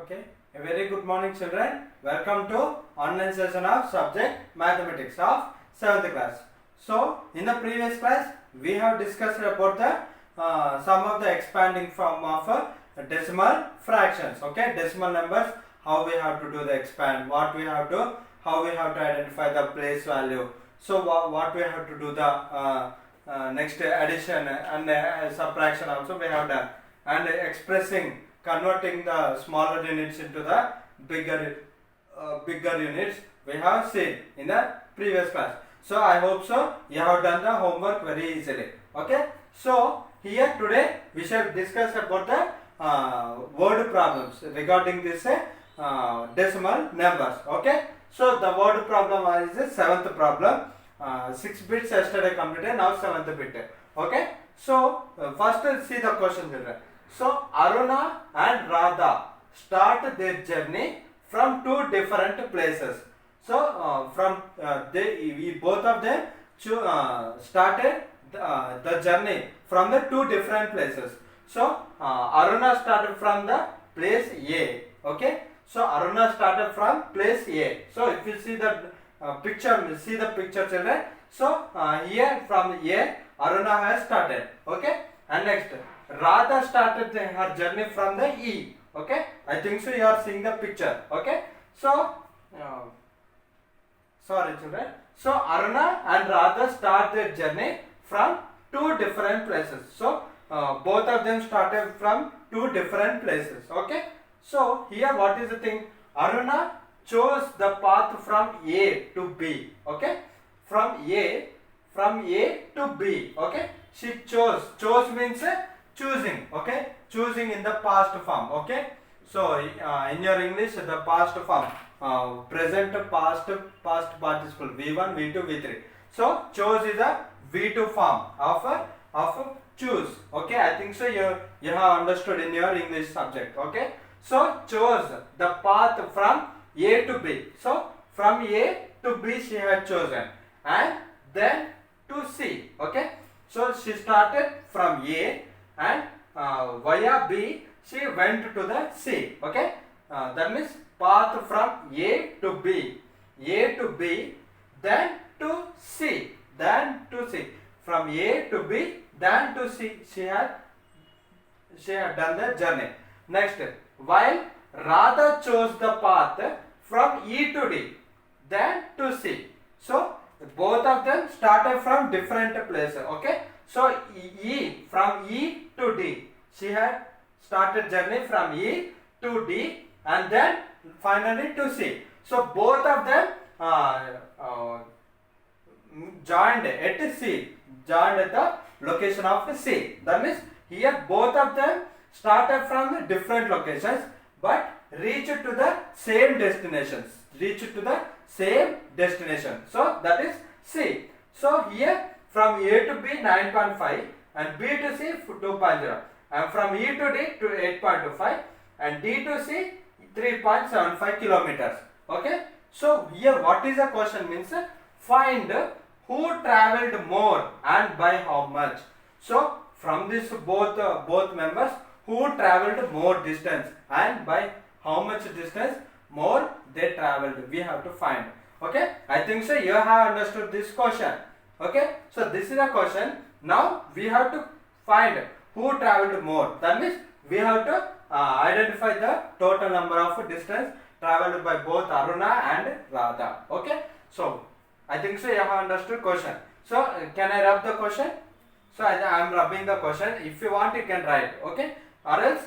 Okay, a very good morning children. Welcome to online session of subject mathematics of 7th class. So in the previous class we have discussed about the some of the expanding form of decimal fractions. Okay, decimal numbers, how we have to do the expand, what we have to, how we have to identify the place value. So what we have to do the next addition and subtraction also we have done, and expressing, converting the smaller units into the bigger units we have seen in the previous class. So I hope so you have done the homework very easily. Okay, so here today we shall discuss about the word problems regarding this decimal numbers. Okay, so the word problem is the 7th problem. 6 bits yesterday completed, now 7th bit. Okay, so first see the question children. So Aruna and Radha start their journey from two different places. So both of them started the journey from the two different places. So Aruna started from the place A. Okay, so Aruna started from place A. So if you see the picture children. So here from A Aruna has started. Okay, and next Radha started her journey from the E. Okay, I think so you are seeing the picture. Okay, so sorry children. So Aruna and Radha start their journey from two different places. So both of them started from two different places. Okay, so here what is the thing? Aruna chose the path from A to B. Okay, from A to B. Okay, she chose means choosing. Okay, choosing in the past form. Okay, so in your English the past form, present, past participle, V1, V2, V3. So chose is a V2 form of choose. Okay, I think so you have understood in your English subject. Okay, so chose the path from A to B. So from A to B she had chosen, and then to C. Okay, so she started from A and via B she went to the C. Okay, that means path from A to B, then to C, from A to B, then to C. She had done the journey. Next, while Radha chose the path from E to D, then to C. So both of them started from different places. Okay, so from E to D, she had started journey from E to D and then finally to C. So both of them joined at C, joined at the location of C. That means here both of them started from different locations but reached to the same destinations. So that is C. So here from A to B 9.5 and B to C 2.0, and from E to D to 8.25 and D to C 3.75 kilometers. Okay, so here what is the question means find who traveled more and by how much. So from this both members, who traveled more distance and by how much distance more they traveled, we have to find. Okay, I think so you have understood this question. Okay, so this is a question. Now we have to find who traveled more. That means we have to identify the total number of distance traveled by both Aruna and Radha. Okay, so I think so you have understood question. So can I rub the question? So I am rubbing the question. If you want you can write. Okay, or else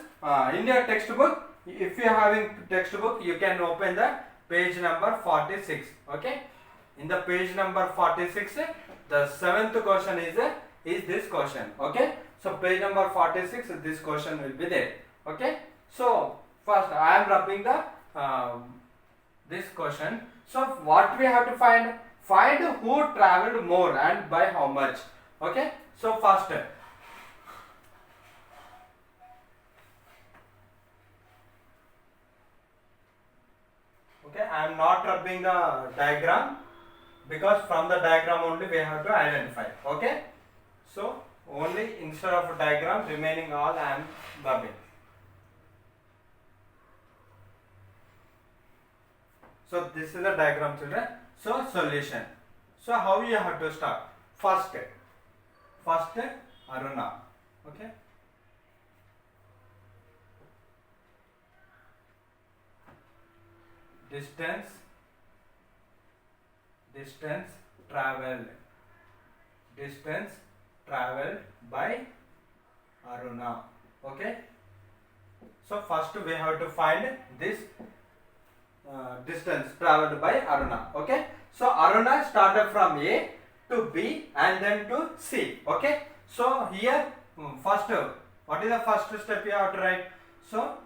in your textbook, if you are having textbook, you can open the page number 46. Okay, in the page number 46 the 7th question is this question. Okay, so page number 46 this question will be there. Okay, so first I am rubbing the this question. So what we have to find who traveled more and by how much. Okay, so first I am not rubbing the diagram because from the diagram only we have to identify. Okay, so only instead of diagram remaining all I am rubbing. So this is the diagram, children. So solution. So how you have to start? First Aruna. Okay. Distance traveled. Distance traveled by Aruna. Okay. So first we have to find this distance traveled by Aruna. Okay. So Aruna started from A to B and then to C. Okay. So here first, what is the first step you have to write? So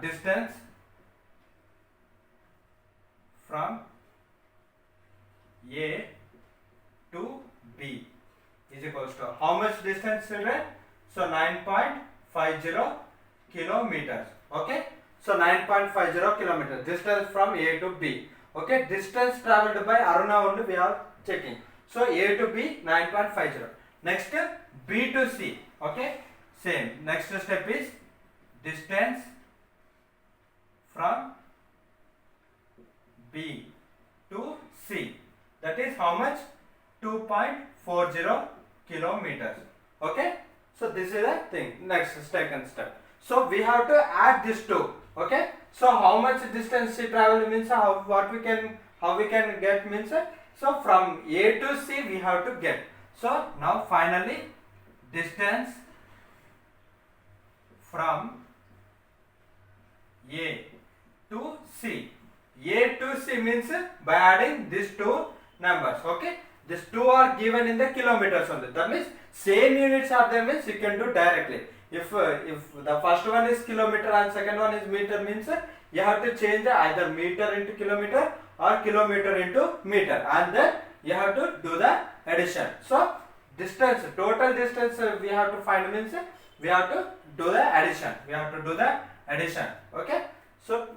distance from A to B is equals to how much distance, children? So 9.50 kilometers. Okay. So 9.50 kilometers distance from A to B. Okay. Distance traveled by Aruna only we are checking. So A to B 9.50. Next B to C. Okay. Same. Next step is distance from B to C. That is how much? 2.40 kilometers. Okay. So this is the thing. Next second step. So we have to add these two. Okay. So how much distance she traveled means how we can get means so from A to C we have to get. So now finally distance from A to C. A to C means by adding these two numbers. Okay. These two are given in the kilometers only. That means same units are there means you can do directly. If the first one is kilometer and second one is meter means you have to change either meter into kilometer or kilometer into meter and then you have to do the addition. So distance, total distance we have to find means we have to do the addition. We have to do the addition. Okay. So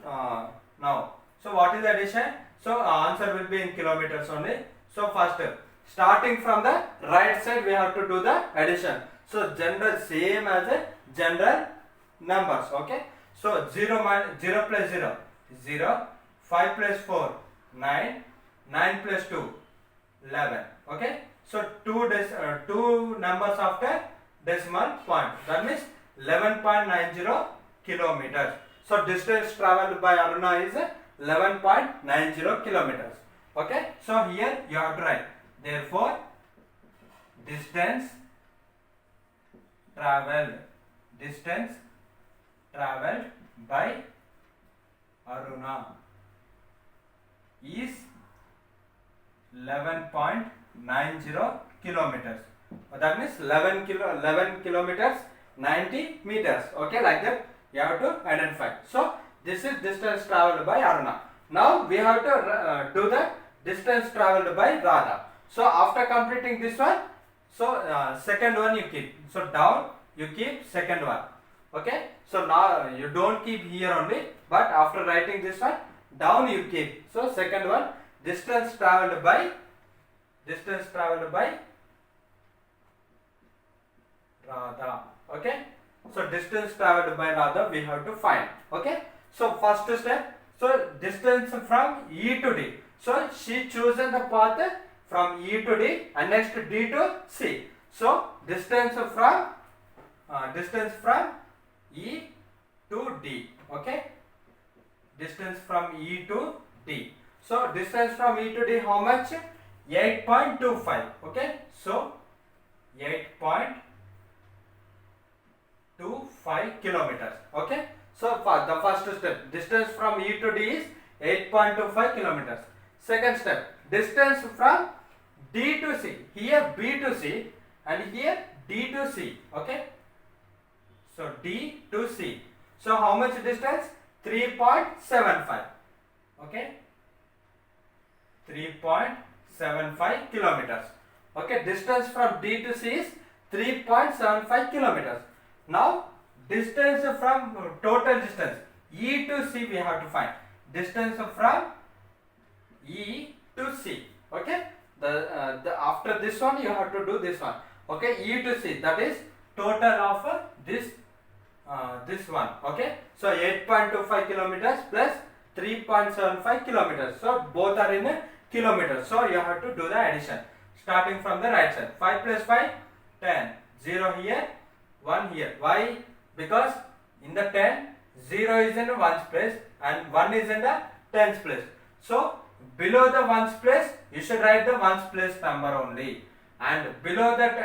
now, so what is the addition? So answer will be in kilometers only. So first, starting from the right side, we have to do the addition. So general same as a general numbers. Okay. So 0 plus 0, 0. 5 plus 4, 9. 9 plus 2, 11. Okay. So two numbers after decimal point. That means 11.90 kilometers. So distance traveled by Aruna is 11.90 kilometers. Okay. So here you have to write. Therefore, distance traveled by Aruna is 11.90 kilometers. That means 11 kilometers 90 meters. Okay, like that you have to identify. So this is distance traveled by Aruna. Now we have to do the distance traveled by Radha. So after completing this one, so second one you keep. So down you keep second one. Okay. So now you don't keep here only, but after writing this one, down you keep. So second one, distance traveled by Radha. Okay. So distance traveled by Radha we have to find. Okay. So first step. So distance from E to D. So she chosen the path from E to D and next D to C. So distance from E to D. Okay. Distance from E to D. So distance from E to D how much? 8.25. Okay. So 8.25 kilometers. Okay. So for the first step, distance from E to D is 8.25 kilometers. Second step, distance from D to C. Here B to C and here D to C. Okay. So D to C. So how much distance? 3.75. Okay. 3.75 kilometers. Okay. Distance from D to C is 3.75 kilometers. Now distance from total distance E to C we have to find. Distance from E to C. Okay. The after this one you have to do this one. Okay. E to C, that is total of this one. Okay. So 8.25 kilometers plus 3.75 kilometers. So both are in kilometers. So you have to do the addition. Starting from the right side. 5 plus 5, 10. 0 here, 1 here. Why? Because in the 10, 0 is in the ones place and 1 is in the tens place. So below the ones place, you should write the ones place number only. And below that,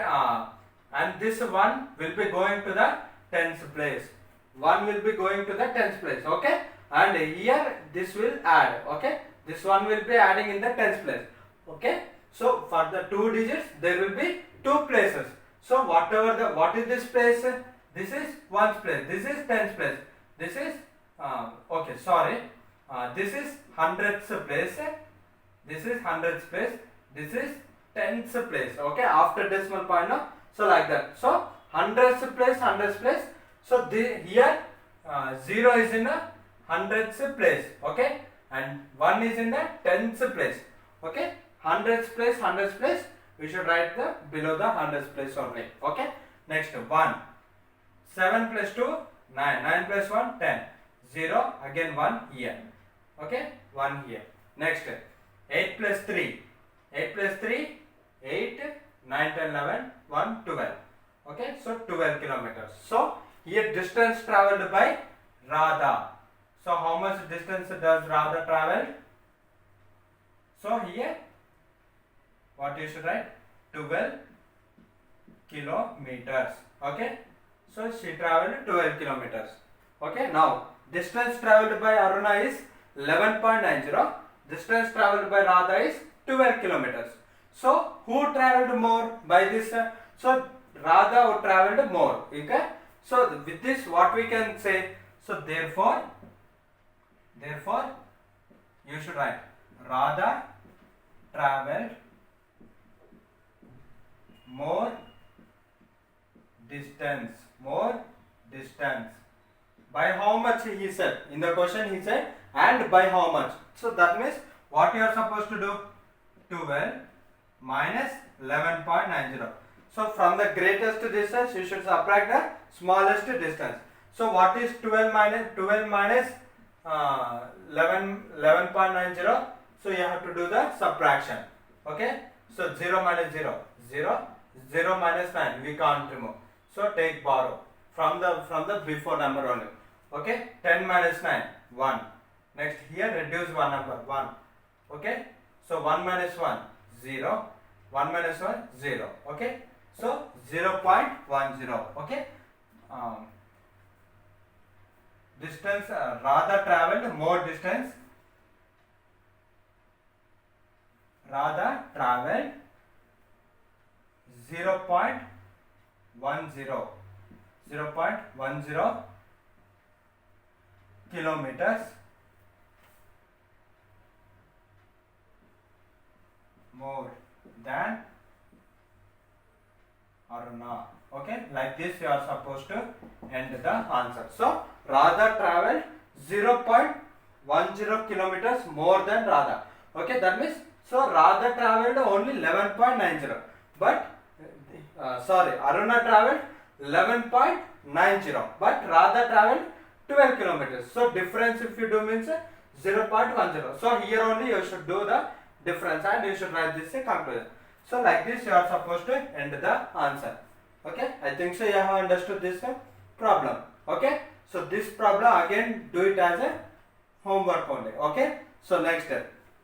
and this 1 will be going to the tens place. 1 will be going to the tens place. Okay? And here this will add. Okay? This 1 will be adding in the tens place. Okay? So for the 2 digits, there will be 2 places. So what is this place? This is ones place. This is tens place. This is this is hundredths place. This is hundredths place. This is tenths place. Okay, after decimal point now. So like that. So hundredths place. So here 0 is in a hundredths place. Okay, and 1 is in the tenths place. Okay, hundredths place. We should write the below the hundredths place only. Okay. Next 1. 7 plus 2, 9. 9 plus 1, 10. 0. Again 1 here. Okay. 1 here. Next 8 plus 3. 8 plus 3, 8. 9, 10, 11. 1, 12. Okay. So 12 kilometers. So here distance traveled by Radha. So how much distance does Radha travel? So here what you should write? 12 kilometers. Okay. So she traveled 12 kilometers. Okay. Now distance traveled by Aruna is 11.90. Distance traveled by Radha is 12 kilometers. So who traveled more by this? So Radha traveled more. Okay. So with this what we can say? So therefore you should write Radha traveled more distance. By how much he said? In the question he said, and by how much? So that means what you are supposed to do? 12 minus 11.90. So from the greatest distance you should subtract the smallest distance. So what is 12 minus 11.90? So you have to do the subtraction. Okay. So 0 minus 0, 0. 0 minus 9 we can't remove. So take borrow from the before number only. Okay. 10 minus 9, 1. Next here reduce one number, 1. Okay. So 1 minus 1, 0. 1 minus 1, 0. Okay. So 0.10. Okay. Distance Radha traveled more distance. Radha traveled 0.10 kilometers more than Aruna. Okay, like this you are supposed to end the answer. So Radha traveled 0.10 kilometers more than Radha. Okay, that means so Radha traveled only 11.90, but Aruna traveled 11.90, but Radha traveled 12 kilometers. So difference if you do means 0.10. So here only you should do the difference and you should write this conclusion. So like this you are supposed to end the answer. Okay, I think so you have understood this problem. Okay, so this problem again do it as a homework only. Okay, so next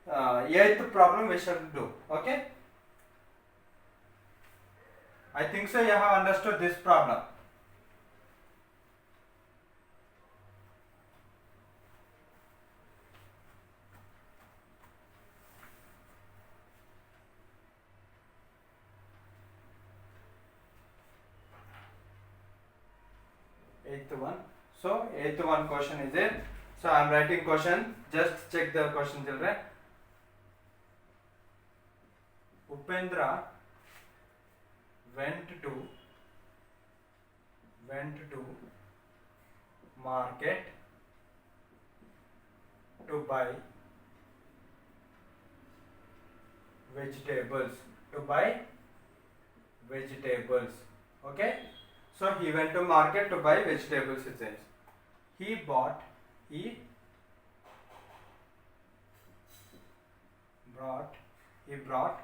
8th problem we shall do. Okay, I think so you have understood this problem. Eighth one. So eighth one question is it. So I am writing question. Just check the question, children. Upendra went to market to buy vegetables. Okay. So he went to market to buy vegetables, it says. He bought brought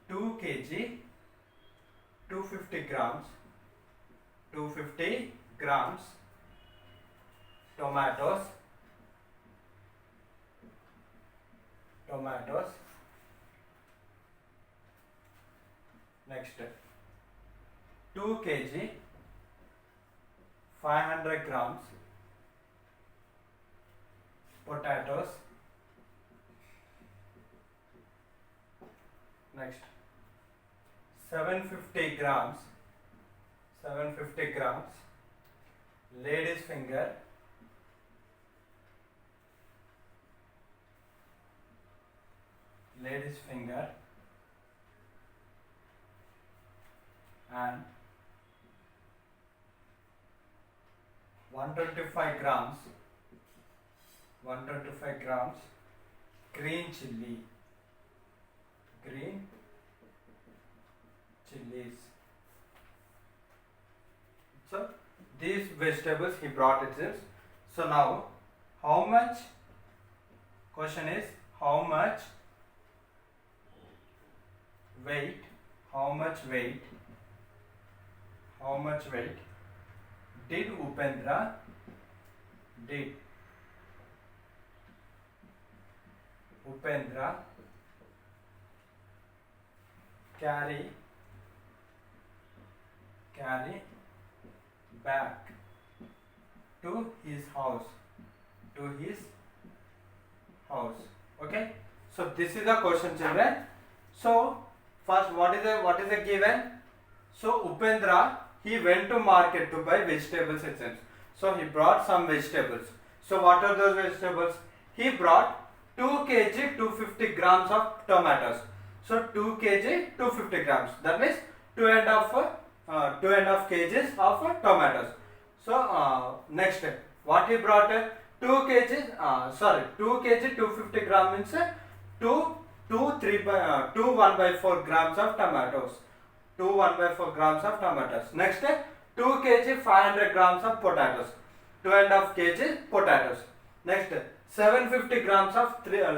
2 kg 250 grams tomatoes next 2 kg 500 grams potatoes next 750 grams ladies finger and 125 grams green chilies. So these vegetables he brought it is. So now how much, question is how much weight did Upendra carry back to his house. Okay, so this is the question, children. So first, what is the given? So Upendra, he went to market to buy vegetables itself. So he brought some vegetables. So what are those vegetables? He brought 2 kg 250 grams of tomatoes. So 2 kg 250 grams. That means 2.5 kgs of tomatoes. So next, what he brought? 2 kg 250 grams means 2 1/4 grams of tomatoes. 2 1/4 grams of tomatoes. Next, 2 kg 500 grams of potatoes. 2.5 kg potatoes. Next, 750 grams of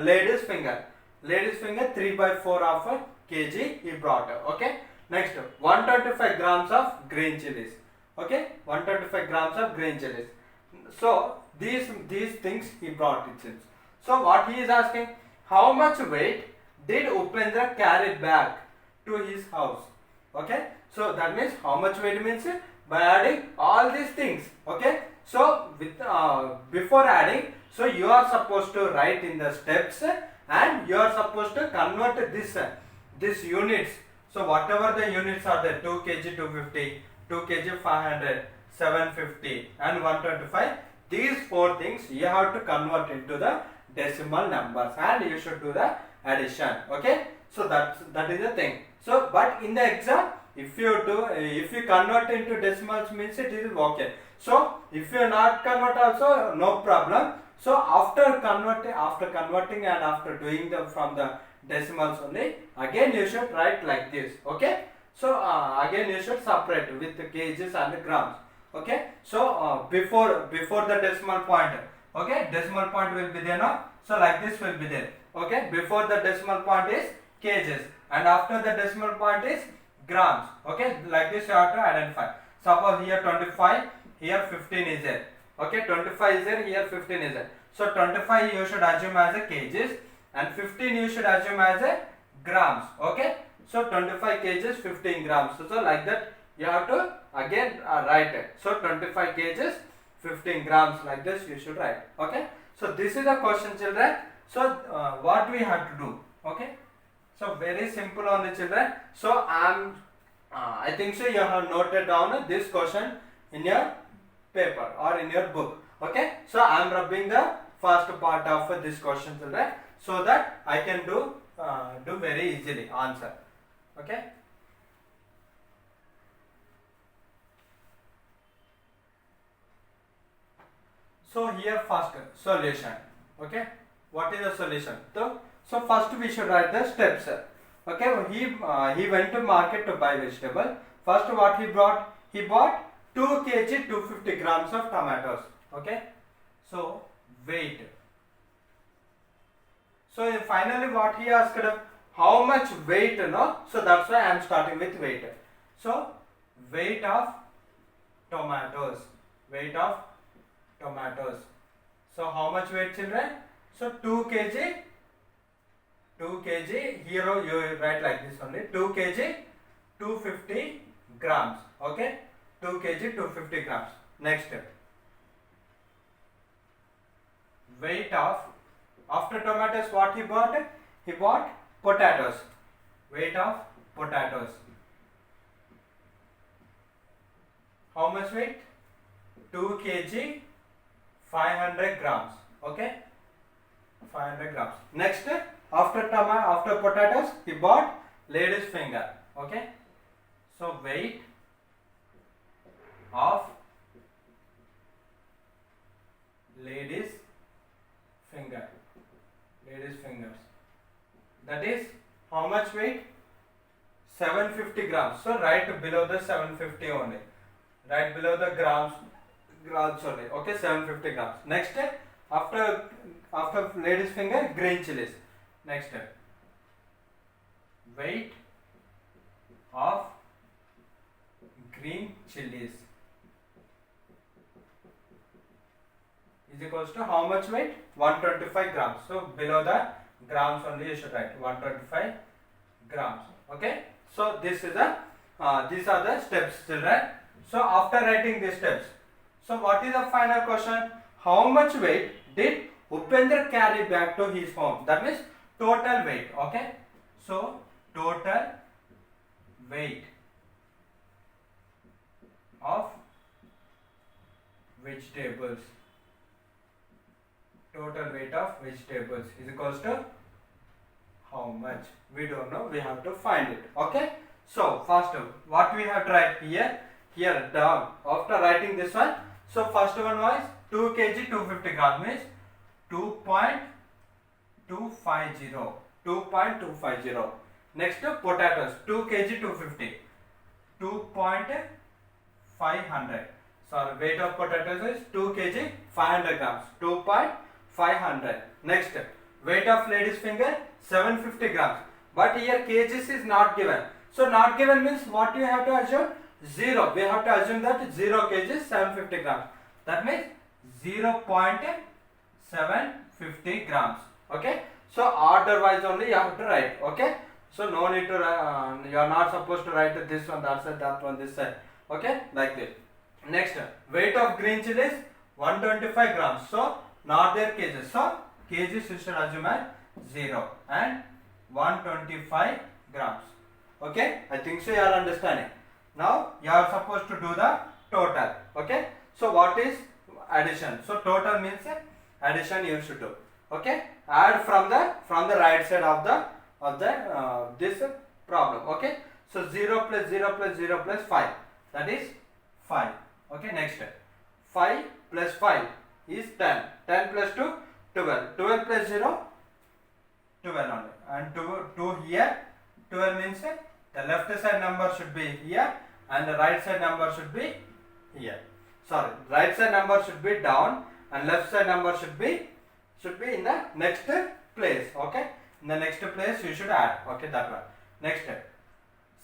ladies finger. 3/4 of a kg he brought. Okay. Next, 125 grams of green chilies. Okay, 125 grams of green chilies. So these things he brought it seems. So what he is asking, how much weight did Upendra carry back to his house? Okay, so that means how much weight means by adding all these things. Okay, so with before adding, so you are supposed to write in the steps and you are supposed to convert this units. So whatever the units are there, 2 kg 250, 2 kg 500, 750 and 125, these 4 things you have to convert into the decimal numbers and you should do the addition. Okay, so that is the thing. So but in the exam, if you convert into decimals means it is okay. So if you not convert also, no problem. So after converting and after doing them from the decimals only, again you should write like this. Okay, so again you should separate with the kgs and the grams. Okay, so before the decimal point, okay, decimal point will be there now. So like this will be there. Okay, before the decimal point is kgs and after the decimal point is grams. Okay, like this you have to identify. Suppose here 25, here 15 is there. Okay, 25 is there, here 15 is there. So 25 you should assume as a kgs and 15 you should assume as a grams. Okay, so 25 kgs 15 grams. So like that you have to again write it. So 25 kgs 15 grams, like this you should write. Okay, so this is the question, children. So what we have to do? Okay, so very simple on the children. So I think so you have noted down this question in your paper or in your book. Okay, so I am rubbing the first part of this question, children, so that I can do very easily answer. Okay. So here first solution. Okay, what is the solution? So first we should write the steps. Okay, he went to market to buy vegetable. First what he brought? He bought 2 kg 250 grams of tomatoes. Okay, so weight. So finally what he asked, how much weight, no? So that's why I am starting with weight. So weight of tomatoes, weight of tomatoes. So how much weight, children? So 2 kg, 2 kg, here you write like this only, 2 kg, 250 grams, okay? 2 kg, 250 grams. Next, weight of, after tomatoes what he bought? He bought potatoes, weight of potatoes. How much weight? 2 kg, 500 grams, okay? 500 grams. Next, after potatoes, he bought lady's finger, okay? So weight of lady's finger, lady's fingers. That is how much weight? 750 grams. So right below the 750 only. Right below the grams only. Okay, 750 grams. Next, after lady's finger, green chilies. Next, weight of green chilies is equals to how much weight? 125 grams. So below the grams only you should write 125 grams. Okay. So this is these are the steps, children. So after writing these steps, so what is the final question? How much weight did Upendra carry back to his home? That means total weight. Okay. So total weight of vegetables, total weight of vegetables is equals to how much? We don't know, we have to find it. Okay. So first what we have to write here down after writing this one. So first one was 2 kg 250 grams means 2.250. Next potatoes 2 kg 250, 2.500. Sorry, weight of potatoes is 2 kg 500 grams, 2.500. Next, weight of lady's finger 750 grams. But here kgs is not given. So not given means what you have to assume? 0. We have to assume that 0 kg 750 grams. That means 0.750 grams. Okay. So order wise only you have to write. Okay. So no need to you are not supposed to write this one, that side, that one, this side. Okay, like this. Next, weight of green chilies 125 grams. So not their kgs. So kgs you should assume as 0 and 125 grams. Okay, I think so you are understanding. Now you are supposed to do the total. Okay, so what is addition? So total means addition you should do. Okay, add from the right side of this problem. Okay, so 0 plus 0 plus 0 plus 5, that is 5. Okay, next 5 plus 5 is 10. 10 plus 2 12. 12 plus 0 12 only, and 2 here. 12 means the left side number should be here and the right side number should be here. Sorry, right side number should be down and left side number should be in the next place. Okay, in the next place you should add. Okay, that one. Next,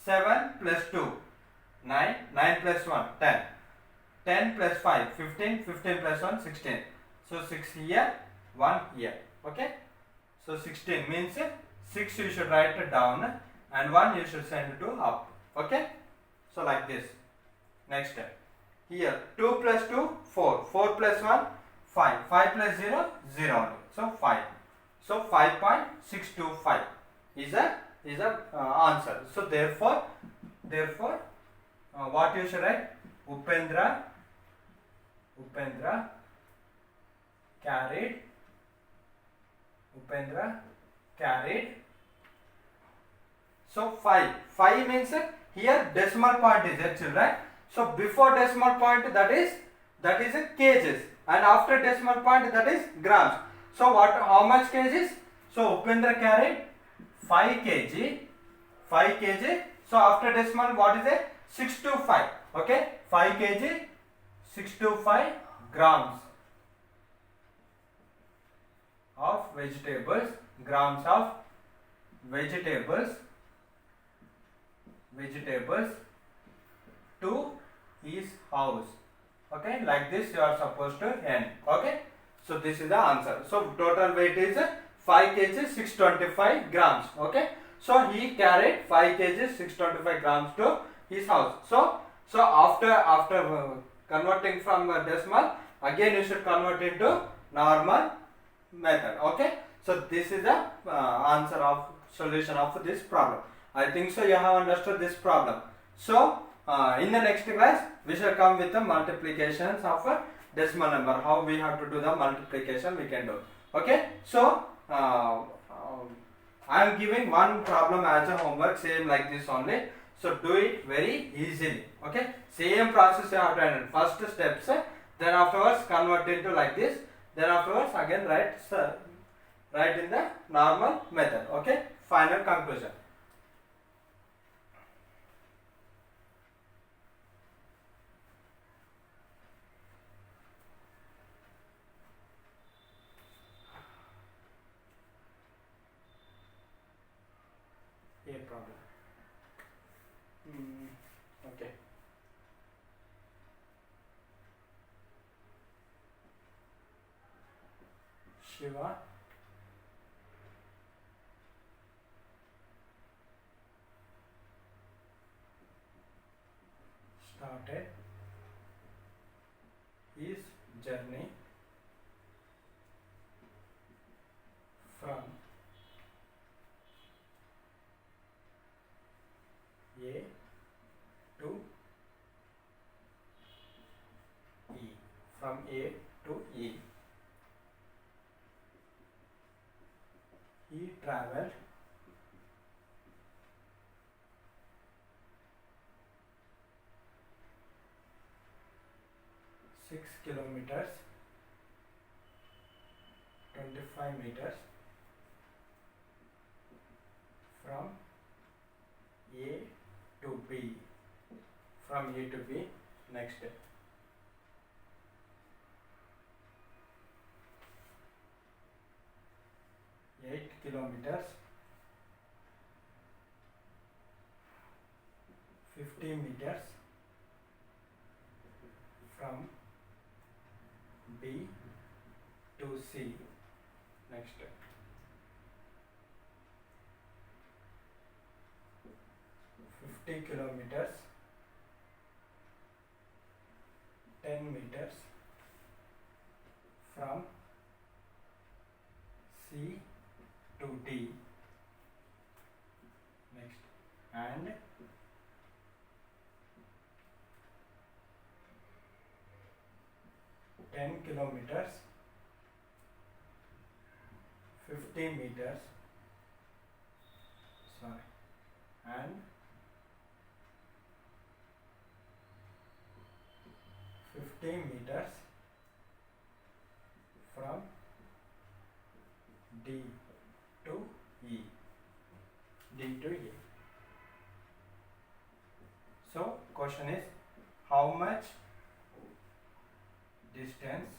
7 plus 2 9, 9 plus 1 10, 10 plus 5 15, 15 plus 1 16. So 6 here, 1 here. Okay, so 16 means 6 you should write it down and 1 you should send to up. Okay, so like this. Next, here 2 plus 2 4, 4 plus 1 5, 5 plus 0 0 only. So 5. So 5.625 is a answer. So therefore what you should write? Upendra carried. So 5 means here decimal point is there, children. So before decimal point that is a kgs, and after decimal point that is grams. So how much kgs? So Upendra carried 5 kg. So after decimal what is it? 625. Okay, 5 kg 625 grams of vegetables grams of vegetables to his house. Okay, like this you are supposed to end. Okay, so this is the answer. So total weight is 5 kg 625 grams. Okay, so he carried 5 kg 625 grams to his house. So after converting from decimal, again you should convert into normal method. Okay, so this is the answer of solution of this problem. I think so you have understood this problem. So in the next class we shall come with the multiplications of a decimal number. How we have to do the multiplication we can do. Okay, so I am giving one problem as a homework, same like this only. So do it very easily. Okay, same process you have to handle. First steps, then afterwards convert into like this, then afterwards again write in the normal method. Okay, final conclusion. A problem. Okay. Shiva started his journey from A to E. From A to E. He traveled 6 kilometers 25 meters from A to B. From A to B. Next. 8 kilometers 50 meters from B to C. Next. 50 kilometers 10 meters from C to D. Next. And 10 kilometers 50 meters and 50 meters from D to E. So question is, how much distance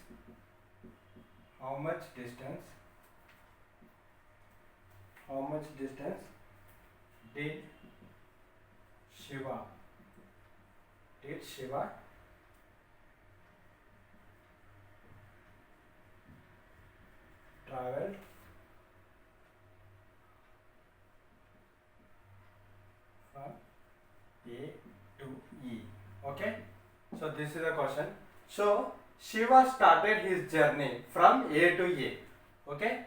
did Shiva traveled from A to E. Okay, so this is the question. So Shiva started his journey from A to E. Okay,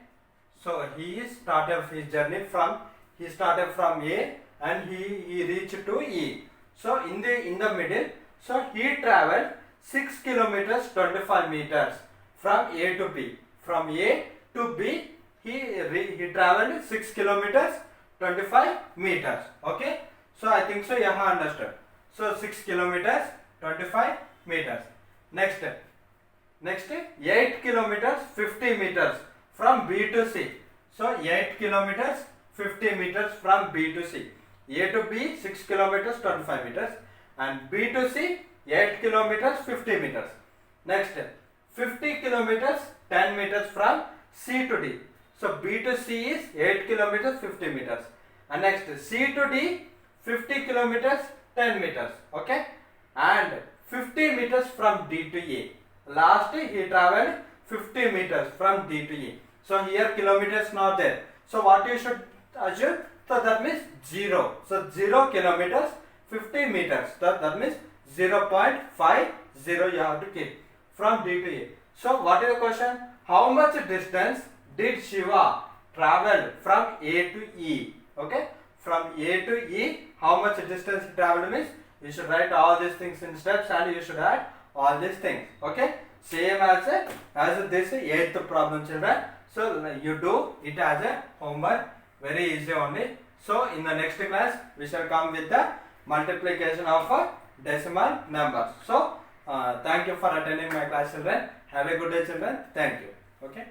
so he started his journey from A and he reached to E. So in the middle, so he traveled 6 kilometers 25 meters from A to B. From A to B, he traveled 6 kilometers 25 meters. Okay, so I think so you have understood. So 6 kilometers 25 meters. Next 8 kilometers 50 meters from B to C. So 8 kilometers 50 meters from B to C. A to B 6 kilometers 25 meters and B to C 8 kilometers 50 meters. Next 50 kilometers 10 meters from C to D. So B to C is 8 kilometers 50 meters. And next C to D 50 kilometers 10 meters. Okay. And 50 meters from D to A. Last he traveled 50 meters from D to A. So here kilometers not there. So what you should assume? So that means 0. So 0 kilometers 50 meters. That means 0.50 you have to keep from D to A. So what is the question? How much distance did Shiva travel from A to E? Okay. From A to E, how much distance he traveled means you should write all these things in steps and you should add all these things. Okay. Same as this 8th problem, children. So you do it as a homework. Very easy only. So in the next class we shall come with the multiplication of decimal numbers. So thank you for attending my class, children. Have a good day, children. Thank you. Okay.